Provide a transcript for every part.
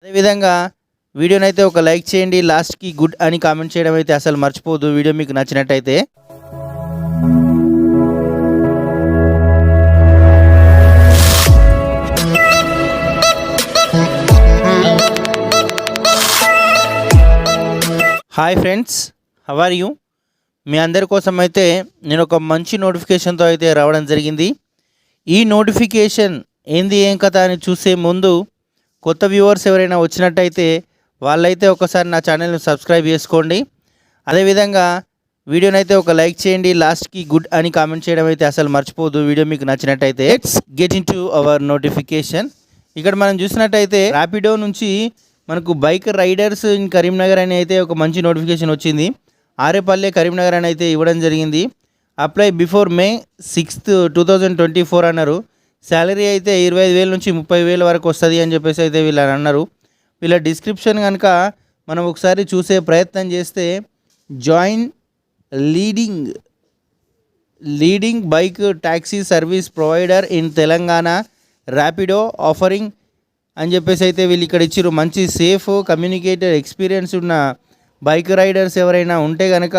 అదేవిధంగా వీడియోనైతే ఒక లైక్ చేయండి, లాస్ట్కి గుడ్ అని కామెంట్ చేయడం అయితే అసలు మర్చిపోవద్దు వీడియో మీకు నచ్చినట్టయితే. Hi friends, how are you? మీ అందరి కోసం అయితే నేను ఒక మంచి నోటిఫికేషన్తో అయితే రావడం జరిగింది. ఈ నోటిఫికేషన్ ఏంది ఏం కథ అని చూసే ముందు కొత్త వ్యూవర్స్ ఎవరైనా వచ్చినట్టయితే వాళ్ళైతే ఒకసారి నా ఛానల్ని సబ్స్క్రైబ్ చేసుకోండి. అదేవిధంగా వీడియోనైతే ఒక లైక్ చేయండి, లాస్ట్కి గుడ్ అని కామెంట్ చేయడం అయితే అసలు మర్చిపోవద్దు వీడియో మీకు నచ్చినట్టయితే. Let's get in to our notification. ఇక్కడ మనం చూసినట్టయితే ర్యాపిడో నుంచి మనకు బైక్ రైడర్స్ ఇన్ కరీంనగర్ అని అయితే ఒక మంచి నోటిఫికేషన్ వచ్చింది. ఆరేపల్లె కరీంనగర్ అని అయితే ఇవ్వడం జరిగింది. అప్లై బిఫోర్ May 6th, 2024 అన్నారు. శాలరీ అయితే 25,000 నుంచి 30,000 వరకు వస్తుంది అని చెప్పేసి అయితే వీళ్ళు అన్నారు. వీళ్ళ డిస్క్రిప్షన్ కనుక మనం ఒకసారి చూసే ప్రయత్నం చేస్తే join leading bike taxi service provider in Telangana Rapido offering అని చెప్పేసి అయితే వీళ్ళు ఇక్కడ ఇచ్చారు. మంచి సేఫ్ కమ్యూనికేటర్ ఎక్స్పీరియన్స్ ఉన్న బైక్ రైడర్స్ ఎవరైనా ఉంటే కనుక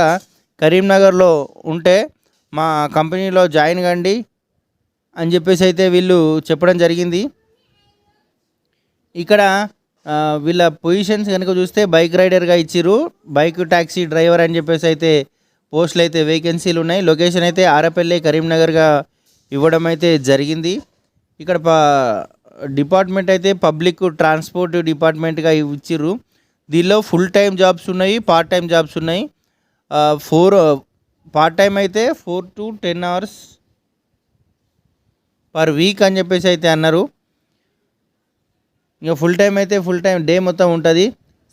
కరీంనగర్లో ఉంటే మా కంపెనీలో జాయిన్ కండి అని చెప్పేసి అయితే వీళ్ళు చెప్పడం జరిగింది. ఇక్కడ వీళ్ళ పొజిషన్స్ కనుక చూస్తే బైక్ రైడర్గా ఇచ్చిర్రు, బైక్ ట్యాక్సీ డ్రైవర్ అని చెప్పేసి అయితే పోస్టులు అయితే వేకెన్సీలు ఉన్నాయి. లొకేషన్ అయితే ఆరేపల్లె కరీంనగర్గా ఇవ్వడం అయితే జరిగింది. ఇక్కడ డిపార్ట్మెంట్ అయితే పబ్లిక్ ట్రాన్స్పోర్ట్ డిపార్ట్మెంట్గా ఇచ్చిర్రు. దీనిలో ఫుల్ టైం జాబ్స్ ఉన్నాయి, పార్ట్ టైం జాబ్స్ ఉన్నాయి. పార్ట్ టైం అయితే 4 to 10 hours పర్ వీక్ అని చెప్పేసి అయితే అన్నారు. ఇంకా ఫుల్ టైం అయితే ఫుల్ టైం డే మొత్తం ఉంటుంది.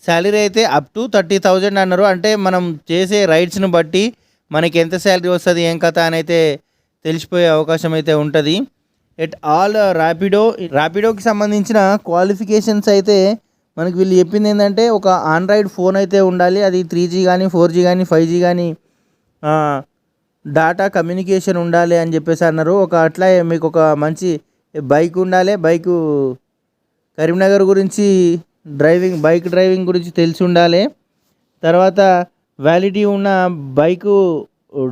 శాలరీ అయితే అప్ టు 30,000 అన్నారు. అంటే మనం చేసే రైడ్స్ని బట్టి మనకి ఎంత శాలరీ వస్తుంది ఏం కథ అని అయితే తెలిసిపోయే అవకాశం అయితే ఉంటుంది. ఎట్ ఆల్ ర్యాపిడోకి సంబంధించిన క్వాలిఫికేషన్స్ అయితే మనకి వీళ్ళు చెప్పింది ఏంటంటే ఒక ఆండ్రాయిడ్ ఫోన్ అయితే ఉండాలి. అది 3G కానీ 4G కానీ 5G కానీ డాటా కమ్యూనికేషన్ ఉండాలి అని చెప్పేసి అన్నారు. అట్లా మీకు ఒక మంచి బైక్ ఉండాలి. బైకు కరీంనగర్ గురించి బైక్ డ్రైవింగ్ గురించి తెలిసి ఉండాలి. తర్వాత వ్యాలిడిటీ ఉన్న బైకు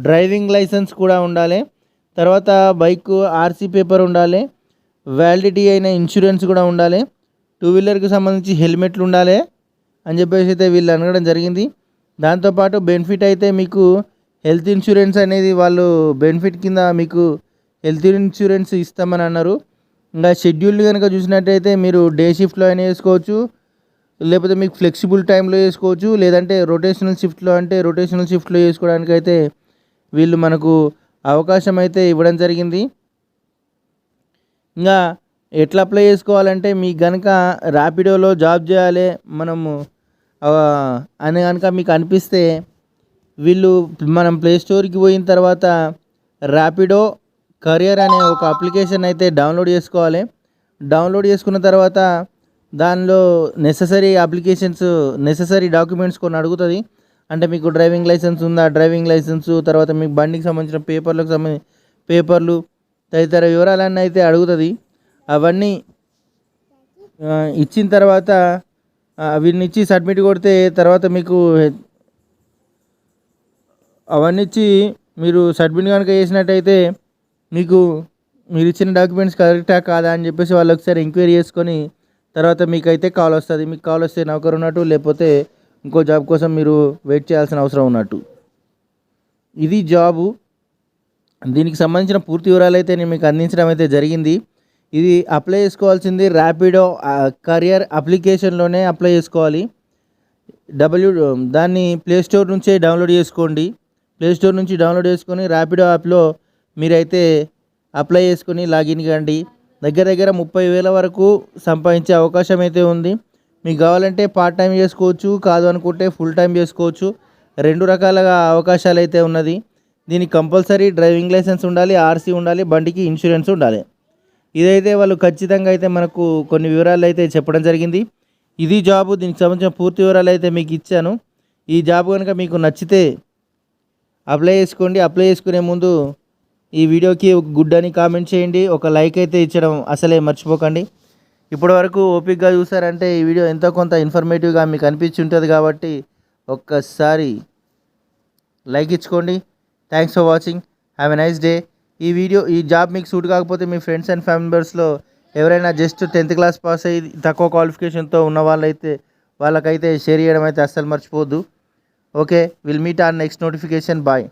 డ్రైవింగ్ లైసెన్స్ కూడా ఉండాలి. తర్వాత బైక్ RC పేపర్ ఉండాలి. వ్యాలిడిటీ అయిన ఇన్సూరెన్స్ కూడా ఉండాలి. 2-వీలర్కి సంబంధించి హెల్మెట్లు ఉండాలి అని చెప్పేసి అయితే వీళ్ళు అనడం జరిగింది. దాంతోపాటు బెనిఫిట్ అయితే మీకు హెల్త్ ఇన్సూరెన్స్ అనేది వాళ్ళు బెనిఫిట్ కింద మీకు హెల్త్ ఇన్సూరెన్స్ ఇస్తామని అన్నారు. ఇంకా షెడ్యూల్ కనుక చూసినట్టయితే మీరు డే షిఫ్ట్లో అయినా వేసుకోవచ్చు, లేకపోతే మీకు ఫ్లెక్సిబుల్ టైంలో వేసుకోవచ్చు, లేదంటే రొటేషనల్ షిఫ్ట్లో వేసుకోవడానికి అయితే వీళ్ళు మనకు అవకాశం అయితే ఇవ్వడం జరిగింది. ఇంకా ఎట్లా అప్లై చేసుకోవాలంటే మీకు కనుక ర్యాపిడోలో జాబ్ చేయాలి మనము అని కనుక మీకు అనిపిస్తే మనం ప్లే స్టోర్కి పోయిన తర్వాత ర్యాపిడో కరియర్ అనే ఒక అప్లికేషన్ అయితే డౌన్లోడ్ చేసుకోవాలి. డౌన్లోడ్ చేసుకున్న తర్వాత దానిలో నెససరీ డాక్యుమెంట్స్ కొన్ని అడుగుతుంది. అంటే మీకు డ్రైవింగ్ లైసెన్స్ ఉందా, డ్రైవింగ్ లైసెన్సు, తర్వాత మీకు బండికి సంబంధించిన పేపర్లు తదితర వివరాలన్నీ అయితే అడుగుతుంది. అవన్నీ ఇచ్చిన తర్వాత అవన్నీ ఇచ్చి సబ్మిట్ కొడితే తర్వాత మీకు అవన్నీ ఇచ్చి మీరు సబ్మిట్ కనుక చేసినట్టయితే మీకు మీరు ఇచ్చిన డాక్యుమెంట్స్ కరెక్టా కాదా అని చెప్పేసి వాళ్ళు ఒకసారి ఎంక్వైరీ చేసుకొని తర్వాత మీకైతే కాల్ వస్తుంది. మీకు కాల్ వస్తే నౌకరు ఉన్నట్టు, లేకపోతే ఇంకో జాబ్ కోసం మీరు వెయిట్ చేయాల్సిన అవసరం ఉన్నట్టు. ఇది జాబు. దీనికి సంబంధించిన పూర్తి వివరాలు అయితే నేను మీకు అందించడం అయితే జరిగింది. ఇది అప్లై చేసుకోవాల్సింది ర్యాపిడో కరియర్ అప్లికేషన్లోనే అప్లై చేసుకోవాలి. దాన్ని ప్లే స్టోర్ నుంచే డౌన్లోడ్ చేసుకోండి. ప్లే స్టోర్ నుంచి డౌన్లోడ్ చేసుకొని ర్యాపిడో యాప్లో మీరైతే అప్లై చేసుకొని లాగిన్ కండి. దగ్గర 30,000 వరకు సంపాదించే అవకాశం అయితే ఉంది. మీకు కావాలంటే పార్ట్ టైం చేసుకోవచ్చు, కాదు అనుకుంటే ఫుల్ టైం చేసుకోవచ్చు. 2 రకాలుగా అవకాశాలు అయితే ఉన్నది. దీనికి కంపల్సరీ డ్రైవింగ్ లైసెన్స్ ఉండాలి, RC ఉండాలి, బండికి ఇన్సూరెన్స్ ఉండాలి. ఇదైతే వాళ్ళు ఖచ్చితంగా అయితే మనకు కొన్ని వివరాలు అయితే చెప్పడం జరిగింది. ఇది జాబు. దీనికి సంబంధించిన పూర్తి వివరాలు అయితే మీకు ఇచ్చాను. ఈ జాబ్ కనుక మీకు నచ్చితే అప్లై చేసుకోండి. అప్లై చేసుకునే ముందు ఈ వీడియోకి గుడ్ అని కామెంట్ చేయండి, ఒక లైక్ అయితే ఇచ్చడం అసలే మర్చిపోకండి. ఇప్పటివరకు ఓపిక్గా చూసారంటే ఈ వీడియో ఎంతో కొంత ఇన్ఫర్మేటివ్గా మీకు అనిపించి ఉంటుంది కాబట్టి ఒక్కసారి లైక్ ఇచ్చుకోండి. Thanks for watching. Have a nice day. ఈ జాబ్ మీకు సూట్ కాకపోతే మీ ఫ్రెండ్స్ అండ్ ఫ్యామిలీ మెంబర్స్లో ఎవరైనా జస్ట్ 10th క్లాస్ పాస్ అయ్యి తక్కువ క్వాలిఫికేషన్తో ఉన్న వాళ్ళకైతే షేర్ చేయడం అయితే అస్సలు మర్చిపోవద్దు. Okay, will meet on next notification. Bye.